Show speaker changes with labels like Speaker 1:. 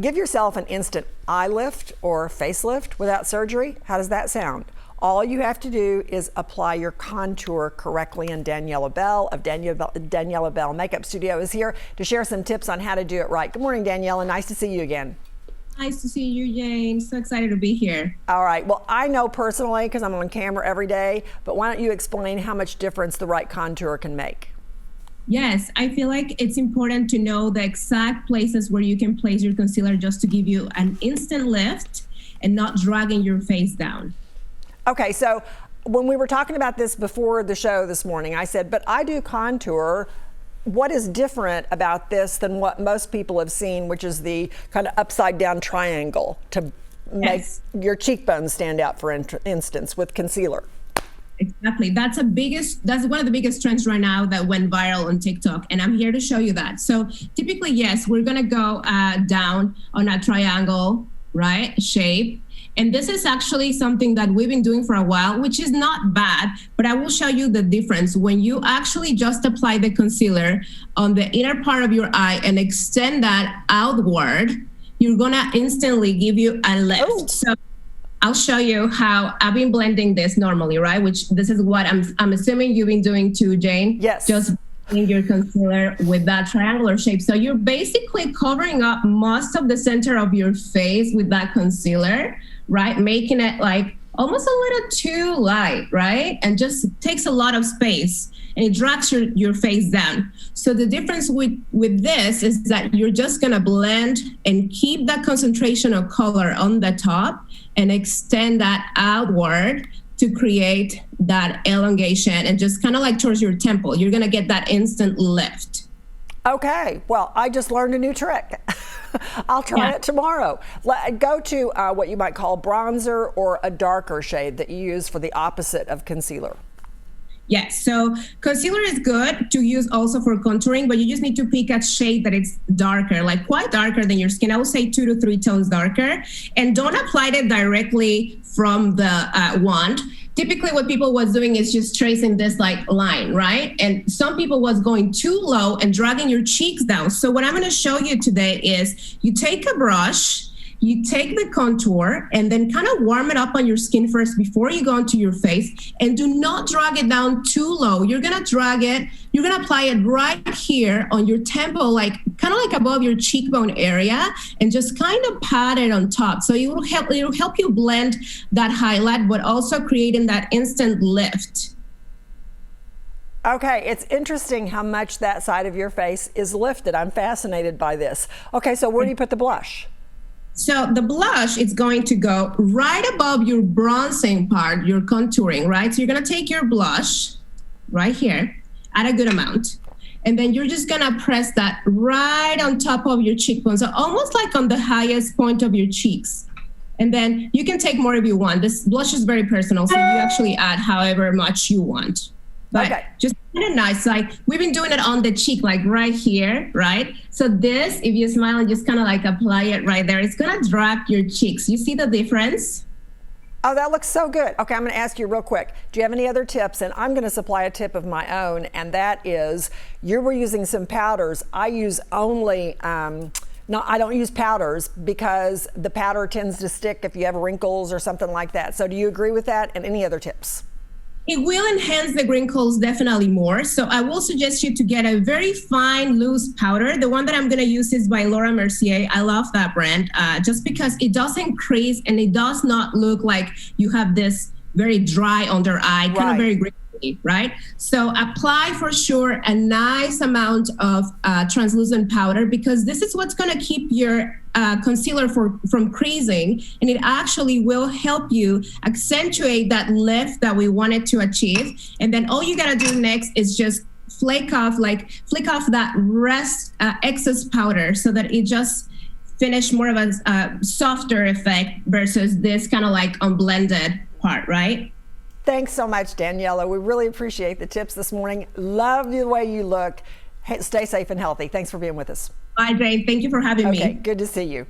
Speaker 1: give yourself an instant eye lift or facelift without surgery. How does that sound? All you have to do is apply your contour correctly, and Daniela Bell of Daniela Bell Makeup Studio is here to share some tips on how to do it right. Good morning, Daniela. Nice to see you again.
Speaker 2: Nice to see you, Jane. So excited to be here.
Speaker 1: All right. Well, I know personally because I'm on camera every day, but why don't you explain how much difference the right contour can make?
Speaker 2: Yes, I feel like it's important to know the exact places where you can place your concealer just to give you an instant lift and not dragging your face down.
Speaker 1: Okay, so when we were talking about this before the show this morning, I said, but I do contour. What is different about this than what most people have seen, which is the kind of upside down triangle to make your cheekbones stand out, for instance, with concealer?
Speaker 2: Exactly. That's one of the biggest trends right now that went viral on TikTok, and I'm here to show you that. So typically, yes, we're gonna go down on a triangle, right, shape. And this is actually something that we've been doing for a while, which is not bad, but I will show you the difference. When you actually just apply the concealer on the inner part of your eye and extend that outward, you're gonna instantly give you a lift. Oh. So I'll show you how I've been blending this normally, right? Which this is what I'm assuming you've been doing too, Jane.
Speaker 1: Yes.
Speaker 2: Just blending your concealer with that triangular shape. So you're basically covering up most of the center of your face with that concealer, right? Making it like almost a little too light, right? And just takes a lot of space and it drags your face down. So the difference with this is that you're just gonna blend and keep that concentration of color on the top and extend that outward to create that elongation and just kind of like towards your temple. You're gonna get that instant lift.
Speaker 1: Okay, well, I just learned a new trick. I'll try it tomorrow. Go to what you might call bronzer or a darker shade that you use for the opposite of concealer.
Speaker 2: Yes, so concealer is good to use also for contouring, but you just need to pick a shade that it's darker, like quite darker than your skin. I would say 2 to 3 tones darker. And don't apply it directly from the wand. Typically what people was doing is just tracing this like line, right? And some people was going too low and dragging your cheeks down. So what I'm gonna show you today is you take a brush, you take the contour and then kind of warm it up on your skin first before you go into your face, and do not drag it down too low. You're gonna drag it, you're gonna apply it right here on your temple, like kind of like above your cheekbone area, and just kind of pat it on top. So it'll help you blend that highlight, but also creating that instant lift.
Speaker 1: Okay, it's interesting how much that side of your face is lifted. I'm fascinated by this. Okay, so where do you put the blush?
Speaker 2: So the blush is going to go right above your bronzing part, your contouring, right? So you're gonna take your blush right here, add a good amount, and then you're just gonna press that right on top of your cheekbone. So almost like on the highest point of your cheeks. And then you can take more if you want. This blush is very personal, so you actually add however much you want. But just kind of nice, like we've been doing it on the cheek, like right here, right? So this, if you smile and just kind of like apply it right there, it's gonna drag your cheeks. You see the difference?
Speaker 1: Oh, that looks so good. Okay, I'm gonna ask you real quick. Do you have any other tips? And I'm gonna supply a tip of my own, and that is, you were using some powders. I use only, no, I don't use powders because the powder tends to stick if you have wrinkles or something like that. So do you agree with that? And any other tips?
Speaker 2: It will enhance the wrinkles definitely more. So I will suggest you to get a very fine, loose powder. The one that I'm gonna use is by Laura Mercier. I love that brand just because it doesn't crease and it does not look like you have this very dry under eye, kind of very wrinkly, right? So apply for sure a nice amount of translucent powder, because this is what's gonna keep your concealer from creasing, and it actually will help you accentuate that lift that we wanted to achieve. And then all you gotta do next is just flick off that rest excess powder so that it just finish more of a softer effect versus this kind of like unblended part, right?
Speaker 1: Thanks so much, Daniela. We really appreciate the tips this morning. Love the way you look. Hey, stay safe and healthy. Thanks for being with us.
Speaker 2: Bye, Jane. Thank you for having me.
Speaker 1: Okay, good to see you.